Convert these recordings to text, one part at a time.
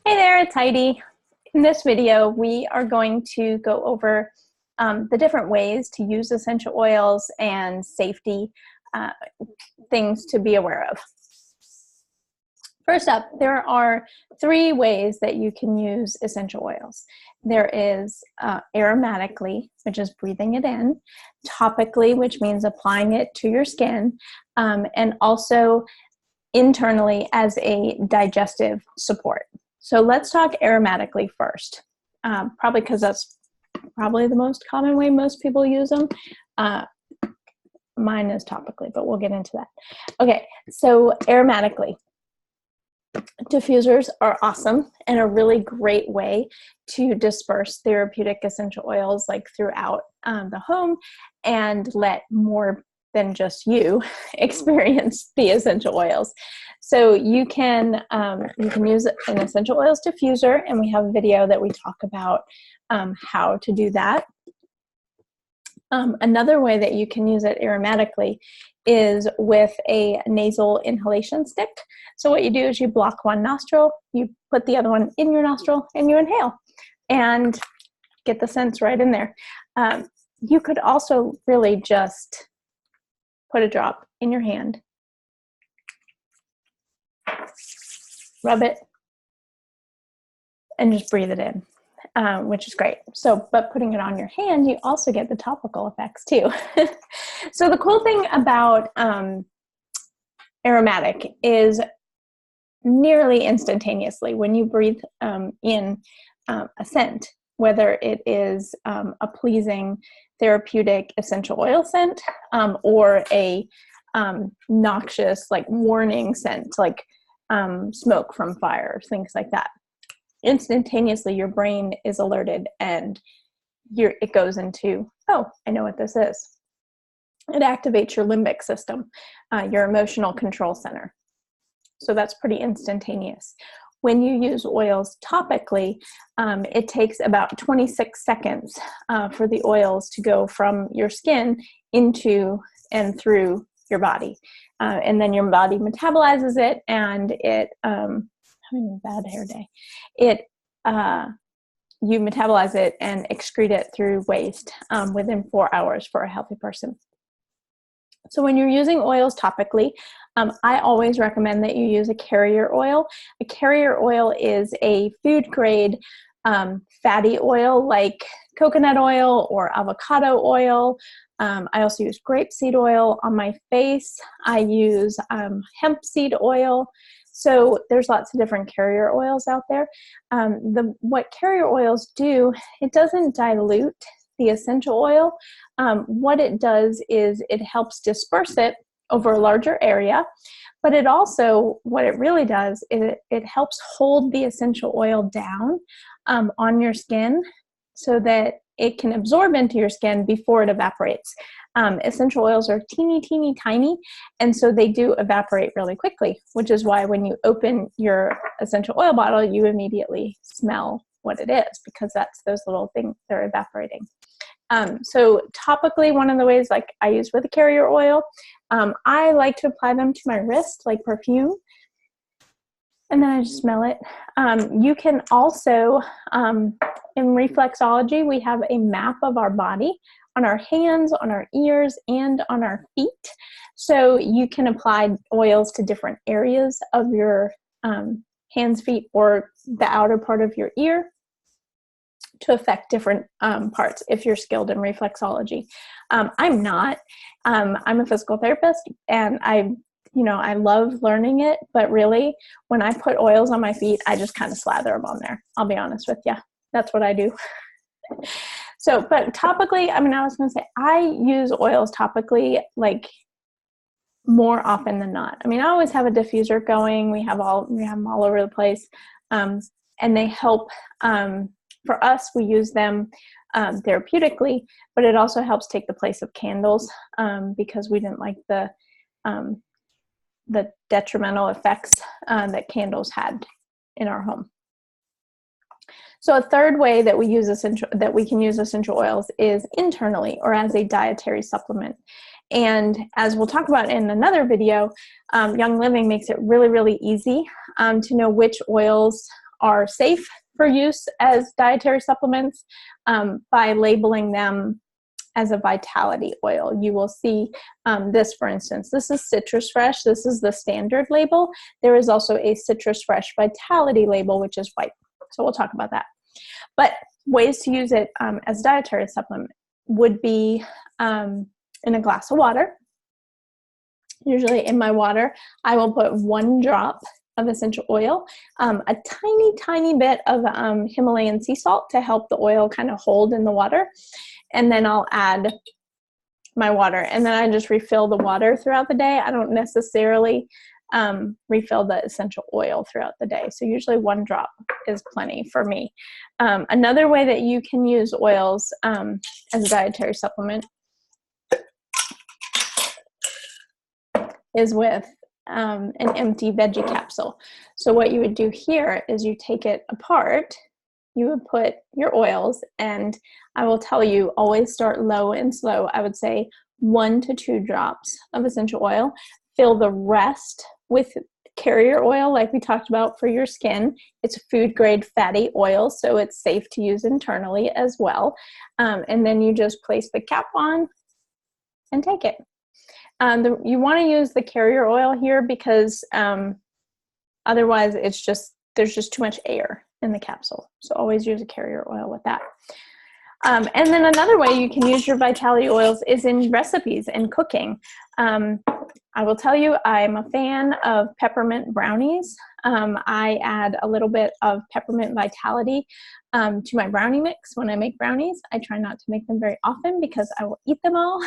Hey there, it's Heidi. In this video, we are going to go over the different ways to use essential oils and safety uh, things to be aware of. First up, there are three ways that you can use essential oils. There is aromatically, which is breathing it in, topically, which means applying it to your skin, and also internally as a digestive support. So let's talk aromatically first, probably because that's probably the most common way most people use them. Mine is topically, but we'll get into that. Okay, so aromatically. Diffusers are awesome and a really great way to disperse therapeutic essential oils like throughout the home and let more than just you experience the essential oils. So you can use an essential oils diffuser, and we have a video that we talk about how to do that. Another way that you can use it aromatically is with a nasal inhalation stick. So what you do is you block one nostril, you put the other one in your nostril, and you inhale and get the scents right in there. You could also really just put a drop in your hand, rub it, and just breathe it in, which is great. So, but putting it on your hand, you also get the topical effects too. So the cool thing about aromatic is nearly instantaneously when you breathe in a scent, whether it is a pleasing therapeutic essential oil scent or a noxious, like warning scent, like smoke from fires, things like that. Instantaneously, your brain is alerted and it goes into, oh, I know what this is. It activates your limbic system, your emotional control center. So that's pretty instantaneous. When you use oils topically, it takes about 26 seconds for the oils to go from your skin into and through your body. And then your body metabolizes it, and it, having a bad hair day, you metabolize it and excrete it through waste within 4 hours for a healthy person. So when you're using oils topically, I always recommend that you use a carrier oil. A carrier oil is a food grade fatty oil like coconut oil or avocado oil. I also use grapeseed oil on my face. I use hemp seed oil. So there's lots of different carrier oils out there. What carrier oils do, it doesn't dilute the essential oil. What it does is it helps disperse it over a larger area, but it also, what it really does is it helps hold the essential oil down on your skin so that it can absorb into your skin before it evaporates. Essential oils are teeny tiny, and so they do evaporate really quickly, which is why when you open your essential oil bottle, you immediately smell what it is, because that's those little things that are evaporating. So topically, one of the ways, like I use with a carrier oil, I like to apply them to my wrist like perfume, and then I just smell it. You can also, in reflexology, we have a map of our body on our hands, on our ears, and on our feet. So you can apply oils to different areas of your hands, feet, or the outer part of your ear to affect different parts if you're skilled in reflexology. I'm not. I'm a physical therapist, and I love learning it, but really when I put oils on my feet, I just kind of slather them on there. I'll be honest with you. That's what I do. So, but topically, I was going to say, I use oils topically like more often than not. I always have a diffuser going. We have them all over the place. And they help, for us, we use them therapeutically, but it also helps take the place of candles because we didn't like the detrimental effects that candles had in our home. So a third way that we can use essential oils is internally or as a dietary supplement. And as we'll talk about in another video, Young Living makes it really, really easy to know which oils are safe for use as dietary supplements by labeling them as a vitality oil. You will see this, for instance, this is Citrus Fresh. This is the standard label. There is also a Citrus Fresh Vitality label, which is white. So we'll talk about that. But ways to use it as a dietary supplement would be in a glass of water. Usually in my water, I will put 1 drop of essential oil, a tiny, tiny bit of Himalayan sea salt to help the oil kind of hold in the water. And then I'll add my water. And then I just refill the water throughout the day. I don't necessarily refill the essential oil throughout the day. So usually 1 drop is plenty for me. Another way that you can use oils as a dietary supplement is with an empty veggie capsule. So what you would do here is you take it apart, you would put your oils, and I will tell you, always start low and slow. I would say 1 to 2 drops of essential oil. Fill the rest with carrier oil, like we talked about for your skin. It's food grade fatty oil, so it's safe to use internally as well. And then you just place the cap on and take it. You want to use the carrier oil here because otherwise there's just too much air in the capsule. So always use a carrier oil with that. And then another way you can use your vitality oils is in recipes and cooking. I will tell you, I'm a fan of peppermint brownies. I add a little bit of peppermint vitality to my brownie mix when I make brownies. I try not to make them very often because I will eat them all.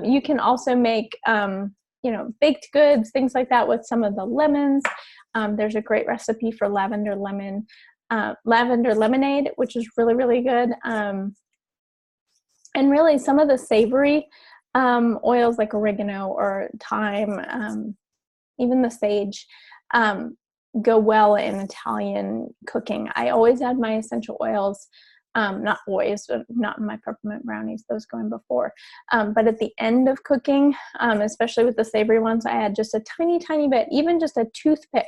You can also make, baked goods, things like that with some of the lemons. There's a great recipe for lavender lemonade, which is really, really good. And really some of the savory oils like oregano or thyme, even the sage, go well in Italian cooking. I always add my essential oils. Not always, not in my peppermint brownies, those go in before. But at the end of cooking, especially with the savory ones, I add just a tiny, tiny bit, even just a toothpick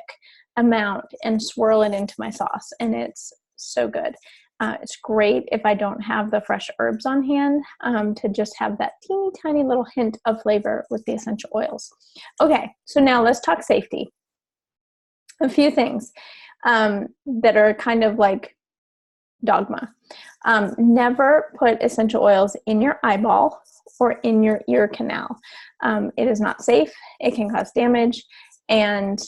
amount, and swirl it into my sauce. And it's so good. It's great if I don't have the fresh herbs on hand to just have that teeny, tiny little hint of flavor with the essential oils. Okay, so now let's talk safety. A few things that are kind of like dogma. Never put essential oils in your eyeball or in your ear canal. It is not safe. It can cause damage, and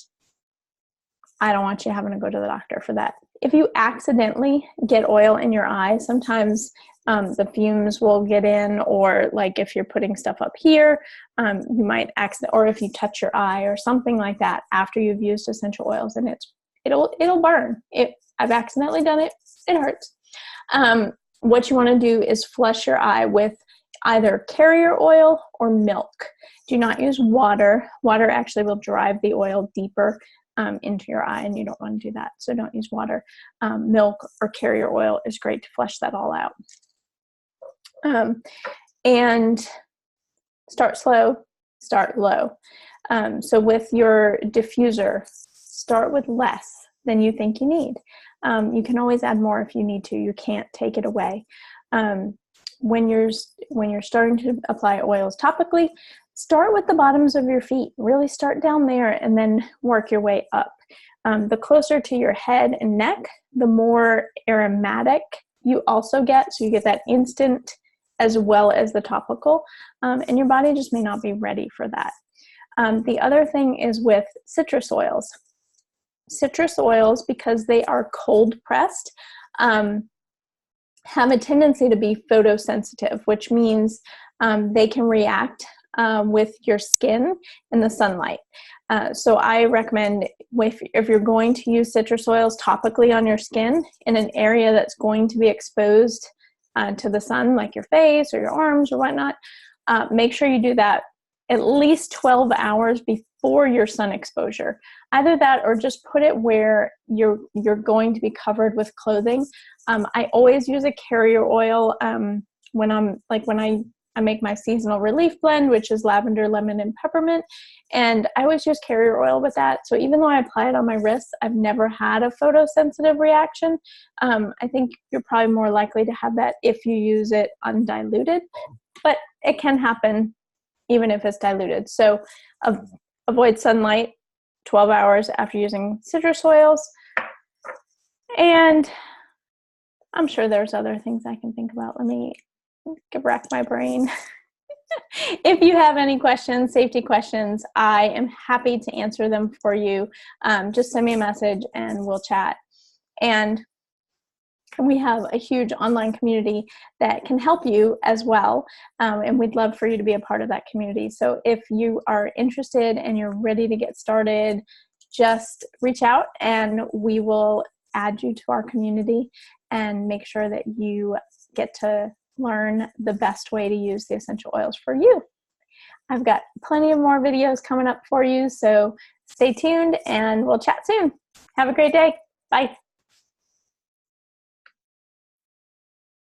I don't want you having to go to the doctor for that. If you accidentally get oil in your eye, sometimes the fumes will get in, or like if you're putting stuff up here, you might accident, or if you touch your eye or something like that after you've used essential oils, and it'll burn. I've accidentally done it. It hurts. What you want to do is flush your eye with either carrier oil or milk. Do not use water. Water actually will drive the oil deeper into your eye, and you don't want to do that. So don't use water. Milk or carrier oil is great to flush that all out. And start slow, start low. So with your diffuser, start with less than you think you need. You can always add more if you need to. You can't take it away. When you're starting to apply oils topically, start with the bottoms of your feet. Really start down there and then work your way up. The closer to your head and neck, the more aromatic you also get. So you get that instant as well as the topical. And your body just may not be ready for that. The other thing is with citrus oils. Citrus oils, because they are cold pressed, have a tendency to be photosensitive, which means they can react with your skin and the sunlight. So I recommend if you're going to use citrus oils topically on your skin in an area that's going to be exposed to the sun, like your face or your arms or whatnot, make sure you do that at least 12 hours before your sun exposure. Either that or just put it where you're going to be covered with clothing. I always use a carrier oil when I'm I make my seasonal relief blend, which is lavender, lemon, and peppermint. And I always use carrier oil with that. So even though I apply it on my wrists, I've never had a photosensitive reaction. I think you're probably more likely to have that if you use it undiluted, but it can happen even if it's diluted. So avoid sunlight 12 hours after using citrus oils. And I'm sure there's other things I can think about. Let me rack my brain. If you have any questions, safety questions, I am happy to answer them for you. Just send me a message and we'll chat. And we have a huge online community that can help you as well. And we'd love for you to be a part of that community. So if you are interested and you're ready to get started, just reach out and we will add you to our community and make sure that you get to learn the best way to use the essential oils for you. I've got plenty of more videos coming up for you, so stay tuned and we'll chat soon. Have a great day. Bye.